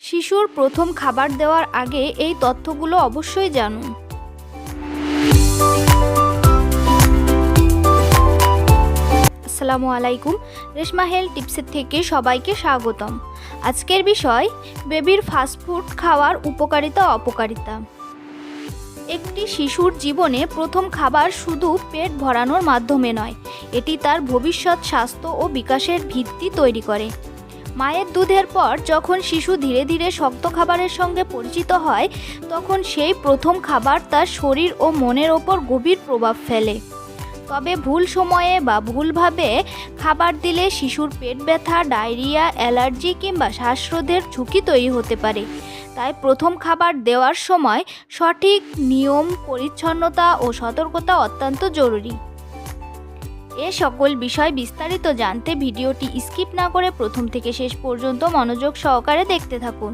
শিশুর প্রথম খাবার দেওয়ার আগে এই তথ্যগুলো অবশ্যই জানুন। আসসালামু আলাইকুম, রেশমা হেলথ টিপসের থেকে সবাইকে স্বাগতম। আজকের বিষয় বেবির ফাস্টফুড খাওয়ার উপকারিতা অপকারিতা। একটি শিশুর জীবনে প্রথম খাবার শুধু পেট ভরানোর মাধ্যমে নয়, এটি তার ভবিষ্যৎ স্বাস্থ্য ও বিকাশের ভিত্তি তৈরি করে। মায়ের দুধের পর যখন শিশু ধীরে ধীরে শক্ত খাবারের সঙ্গে পরিচিত হয়, তখন সেই প্রথম খাবার তার শরীর ও মনের ওপর গভীর প্রভাব ফেলে। তবে ভুল সময়ে বা ভুলভাবে খাবার দিলে শিশুর পেট ব্যথা, ডায়রিয়া, অ্যালার্জি কিংবা শ্বাসরোধের ঝুঁকি তৈরি হতে পারে। তাই প্রথম খাবার দেওয়ার সময় সঠিক নিয়ম, পরিচ্ছন্নতা ও সতর্কতা অত্যন্ত জরুরি। এ সকল বিষয় বিস্তারিত জানতে ভিডিওটি স্কিপ না করে প্রথম থেকে শেষ পর্যন্ত মনোযোগ সহকারে দেখতে থাকুন।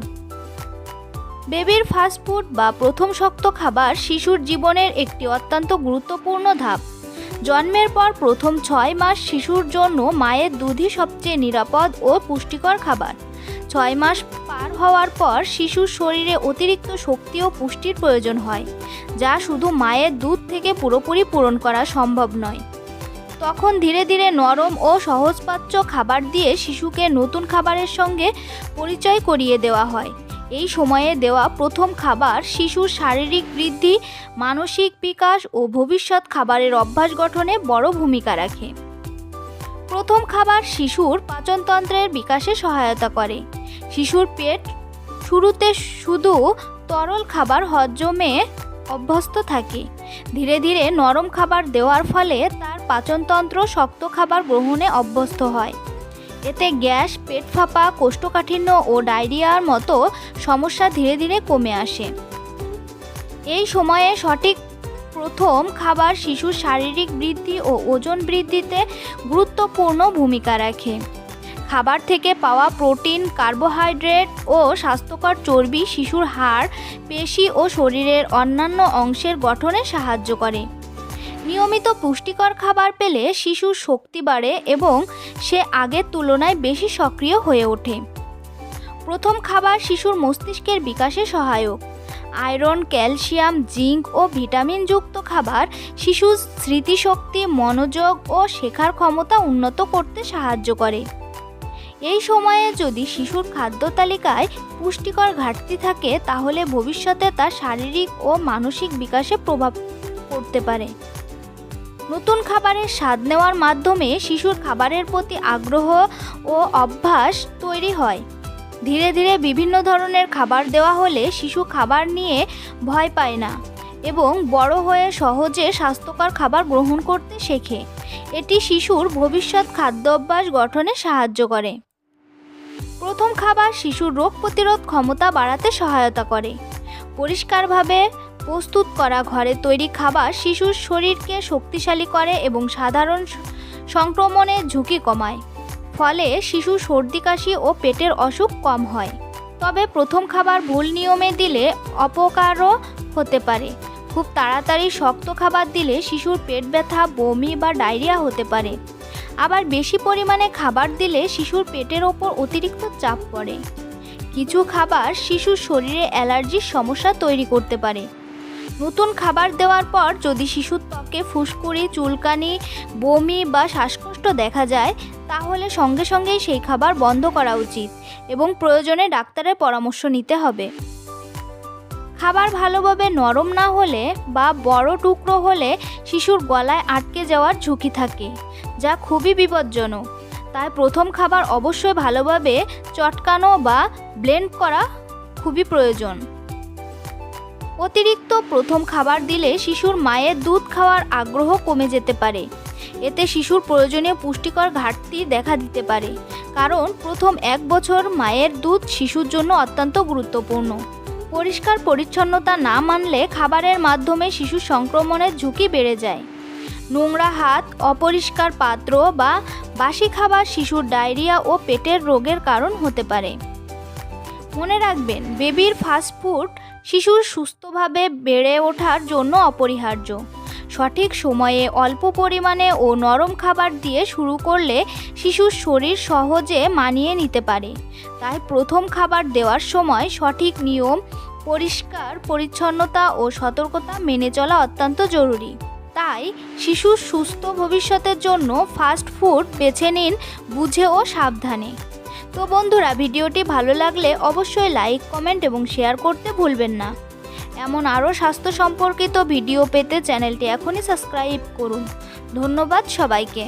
বেবির ফাস্টফুড বা প্রথম শক্ত খাবার শিশুর জীবনের একটি অত্যন্ত গুরুত্বপূর্ণ ধাপ। জন্মের পর প্রথম 6 মাস শিশুর জন্য মায়ের দুধই সবচেয়ে নিরাপদ ও পুষ্টিকর খাবার। 6 মাস পার হওয়ার পর শিশুর শরীরে অতিরিক্ত শক্তি ও পুষ্টির প্রয়োজন হয়, যা শুধু মায়ের দুধ থেকে পুরোপুরি পূরণ করা সম্ভব নয়। তখন ধীরে ধীরে নরম ও সহজপাচ্য খাবার দিয়ে শিশুকে নতুন খাবারের সঙ্গে পরিচয় করিয়ে দেওয়া হয়। এই সময়ে দেওয়া প্রথম খাবার শিশুর শারীরিক বৃদ্ধি, মানসিক বিকাশ ও ভবিষ্যৎ খাবারের অভ্যাস গঠনে বড় ভূমিকা রাখে। প্রথম খাবার শিশুর পাচনতন্ত্রের বিকাশে সহায়তা করে। শিশুর পেট শুরুতে শুধু তরল খাবার হজমে অভ্যস্ত থাকে। ধীরে ধীরে নরম খাবার দেওয়ার ফলে তার পাচনতন্ত্র শক্ত খাবার গ্রহণে অভ্যস্ত হয়। এতে গ্যাস, পেট ফাঁপা, কোষ্ঠকাঠিন্য ও ডায়রিয়ার মতো সমস্যা ধীরে ধীরে কমে আসে। এই সময়ে সঠিক প্রথম খাবার শিশুর শারীরিক বৃদ্ধি ও ওজন বৃদ্ধিতে গুরুত্বপূর্ণ ভূমিকা রাখে। খাবার থেকে পাওয়া প্রোটিন, কার্বোহাইড্রেট ও স্বাস্থ্যকর চর্বি শিশুর হাড়, পেশি ও শরীরের অন্যান্য অংশের গঠনে সাহায্য করে। নিয়মিত পুষ্টিকর খাবার পেলে শিশুর শক্তি বাড়ে এবং সে আগের তুলনায় বেশি সক্রিয় হয়ে ওঠে। প্রথম খাবার শিশুর মস্তিষ্কের বিকাশে সহায়ক। আয়রন, ক্যালসিয়াম, জিঙ্ক ও ভিটামিনযুক্ত খাবার শিশুর স্মৃতিশক্তি, মনোযোগ ও শেখার ক্ষমতা উন্নত করতে সাহায্য করে। এই সময়ে যদি শিশুর খাদ্য তালিকায় পুষ্টিকর ঘাটতি থাকে, তাহলে ভবিষ্যতে তার শারীরিক ও মানসিক বিকাশে প্রভাব পড়তে পারে। নতুন খাবারের স্বাদ নেওয়ার মাধ্যমে শিশুর খাবারের প্রতি আগ্রহ ও অভ্যাস তৈরি হয়। ধীরে ধীরে বিভিন্ন ধরনের খাবার দেওয়া হলে শিশু খাবার নিয়ে ভয় পায় না এবং বড় হয়ে সহজে স্বাস্থ্যকর খাবার গ্রহণ করতে শেখে। এটি শিশুর ভবিষ্যৎ খাদ্য অভ্যাস গঠনে সাহায্য করে। প্রথম খাবার শিশুর রোগ প্রতিরোধ ক্ষমতা বাড়াতে সহায়তা করে। পরিষ্কারভাবে প্রস্তুত করা ঘরে তৈরি খাবার শিশুর শরীরকে শক্তিশালী করে এবং সাধারণ সংক্রমণের ঝুঁকি কমায়। ফলে শিশু সর্দি, কাশি ও পেটের অসুখ কম হয়। তবে প্রথম খাবার ভুল নিয়মে দিলে অপকারও হতে পারে। খুব তাড়াতাড়ি শক্ত খাবার দিলে শিশুর পেট ব্যথা, বমি বা ডায়রিয়া হতে পারে। আবার বেশি পরিমাণে খাবার দিলে শিশুর পেটের ওপর অতিরিক্ত চাপ পড়ে। কিছু খাবার শিশুর শরীরে অ্যালার্জির সমস্যা তৈরি করতে পারে। নতুন খাবার দেওয়ার পর যদি শিশুর ত্বকে ফুসকুড়ি, চুলকানি, বমি বা শ্বাসকষ্ট দেখা যায়, তাহলে সঙ্গে সঙ্গেই সেই খাবার বন্ধ করা উচিত এবং প্রয়োজনে ডাক্তারের পরামর্শ নিতে হবে। খাবার ভালোভাবে নরম না হলে বা বড় টুকরো হলে শিশুর গলায় আটকে যাওয়ার ঝুঁকি থাকে, যা খুবই বিপজ্জনক। তাই প্রথম খাবার অবশ্যই ভালোভাবে চটকানো বা ব্লেন্ড করা খুবই প্রয়োজন। অতিরিক্ত প্রথম খাবার দিলে শিশুর মায়ের দুধ খাওয়ার আগ্রহ কমে যেতে পারে। এতে শিশুর প্রয়োজনীয় পুষ্টিকর ঘাটতি দেখা দিতে পারে, কারণ প্রথম 1 বছর মায়ের দুধ শিশুর জন্য অত্যন্ত গুরুত্বপূর্ণ। পরিষ্কার পরিচ্ছন্নতা না মানলে খাবারের মাধ্যমে শিশুর সংক্রমণের ঝুঁকি বেড়ে যায়। নোংরা হাত, অপরিষ্কার পাত্র বা বাসি খাবার শিশুর ডায়রিয়া ও পেটের রোগের কারণ হতে পারে। মনে রাখবেন, বেবির ফাস্টফুড শিশুর সুস্থভাবে বেড়ে ওঠার জন্য অপরিহার্য। সঠিক সময়ে অল্প পরিমাণে ও নরম খাবার দিয়ে শুরু করলে শিশুর শরীর সহজে মানিয়ে নিতে পারে। তাই প্রথম খাবার দেওয়ার সময় সঠিক নিয়ম, পরিষ্কার পরিচ্ছন্নতা ও সতর্কতা মেনে চলা অত্যন্ত জরুরি। তাই শিশুর সুস্থ ভবিষ্যতের জন্য ফাস্ট ফুড বেছে নিন বুঝে ও সাবধানে। তো বন্ধুরা, ভিডিওটি ভালো লাগলে অবশ্যই লাইক, কমেন্ট এবং শেয়ার করতে ভুলবেন না। এমন আরও স্বাস্থ্য সম্পর্কিত ভিডিও পেতে চ্যানেলটি এখনই সাবস্ক্রাইব করুন। ধন্যবাদ সবাইকে।